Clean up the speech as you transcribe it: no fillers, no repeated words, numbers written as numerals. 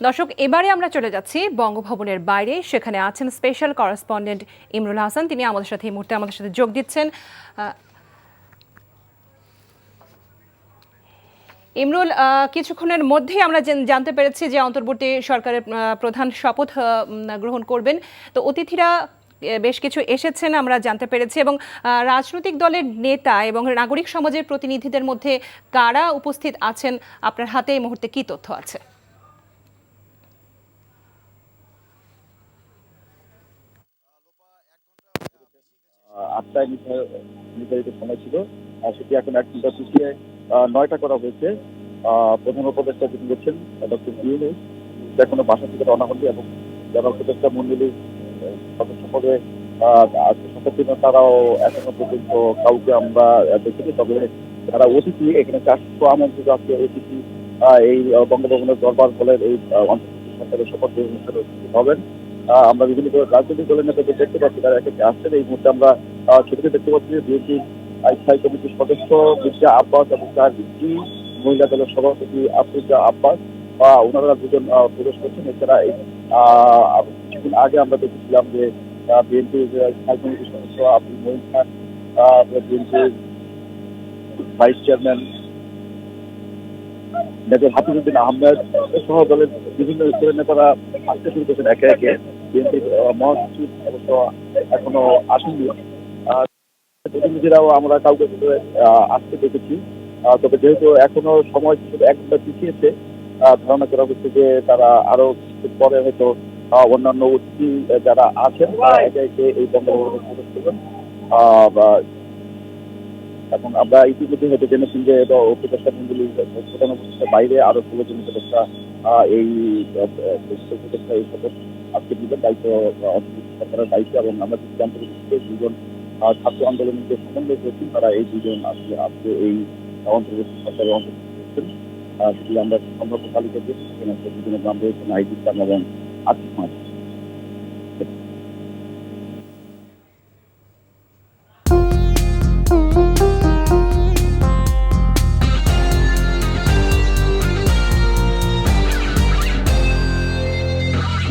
দর্শক, এবারে আমরা চলে যাচ্ছি বঙ্গভবনের বাইরে। সেখানে আছেন স্পেশাল করেসপন্ডেন্ট ইমরুল হাসান। তিনি আমাদের সাথে এই মুহূর্তে আমাদের সাথে যোগ দিচ্ছেন। ইমরুল, কিছুক্ষণের মধ্যেই আমরা জানতে পেরেছি যে অন্তর্বর্তী সরকারের প্রধান শপথ গ্রহণ করবেন। তো অতিথিরা বেশ কিছু এসেছেন আমরা জানতে পেরেছি, এবং রাজনৈতিক দলের নেতা এবং নাগরিক সমাজের প্রতিনিধিদের মধ্যে কারা উপস্থিত আছেন, আপনার হাতে এই মুহূর্তে কি তথ্য আছে? ৮টায় নির্ধারিত সময় ছিল, সেটি এখন ১ ঘন্টা পিছিয়ে ৯টা করা হয়েছে। প্রধান উপদেষ্টা যিনি বলছেন ডক্টর ইউনূস এখনো বাসা থেকে রওনা হননি, এবং যারা উপদেষ্টা মন্ডলীর সদস্য পদে শপথ নেন তারাও এখনো পর্যন্ত কাউকে আমরা দেখিনি। তবে যারা অতিথি, এখানে ৪০০ আমন্ত্রিত আজকে অতিথি এই বঙ্গভবনের দরবার হলের এই অন্তর্বর্তী সরকারের শপথ গ্রহণ অনুষ্ঠানে উপস্থিত হবেন। আমরা বিভিন্ন রাজনৈতিক দলের নেতাদের দেখতে পাচ্ছি, তারা একে আসছেন। এই মুহূর্তে আমরা ছবিতে দেখতে পাচ্ছি যে বিএনপির স্থায়ী কমিটির সদস্য মির্জা আব্বাস এবং তার স্ত্রী, মহিলা দলের সভাপতি আফরুজা আব্বাস, ওনারা দুজন প্রবেশ করছেন। এছাড়া কিছুদিন আগে আমরা দেখেছিলাম যে বিএনপির স্থায়ী কমিটির সদস্য আব্দুল মঈন খান, বিএনপির vice chairman major Hafizuddin Ahmed সহ দলের বিভিন্ন স্তরের নেতারা আসতে শুরু করেছেন একে একে। বিএনপির মহাসচিব অবশ্য এখনো আসেননি। প্রতিনিধিরাও আমরা কাউকে আসতে দেখেছি। তবে যেহেতু এখনো সময় শুধু ১ ঘন্টা পিছিয়েছে, ধারণা করা হচ্ছে যে তারা আরো কিছু পরে হয়তো অন্যান্য অতিথি যারা আছেন তারা একে একে এই বঙ্গভবনে প্রবেশ করবেন। এবং আমরা ইতিমধ্যে হয়তো জেনেছি যে উপদেষ্টা মন্ডলীর প্রধান উপদেষ্টার বাইরে আরো ১৬ জন উপদেষ্টা এই উপদেষ্টা এই শপথ আজকে দিবেন দায়িত্ব, সরকারের দায়িত্ব। এবং আমরা যদি জানতে পেরেছি যে ২জন ছাত্র আন্দোলনের যে সমন্বয় করেছেন, তারা এই ২জন আসলে আজকে এই অন্তর্বর্তী সরকারের অন্তর্ভুক্ত করছেন। যদি আমরা সম্ভাব্য তালিকা দিয়ে সেখানে ২জনের নাম রয়েছেন নাহিদ ইসলাম এবং আসিফ মাহমুদ।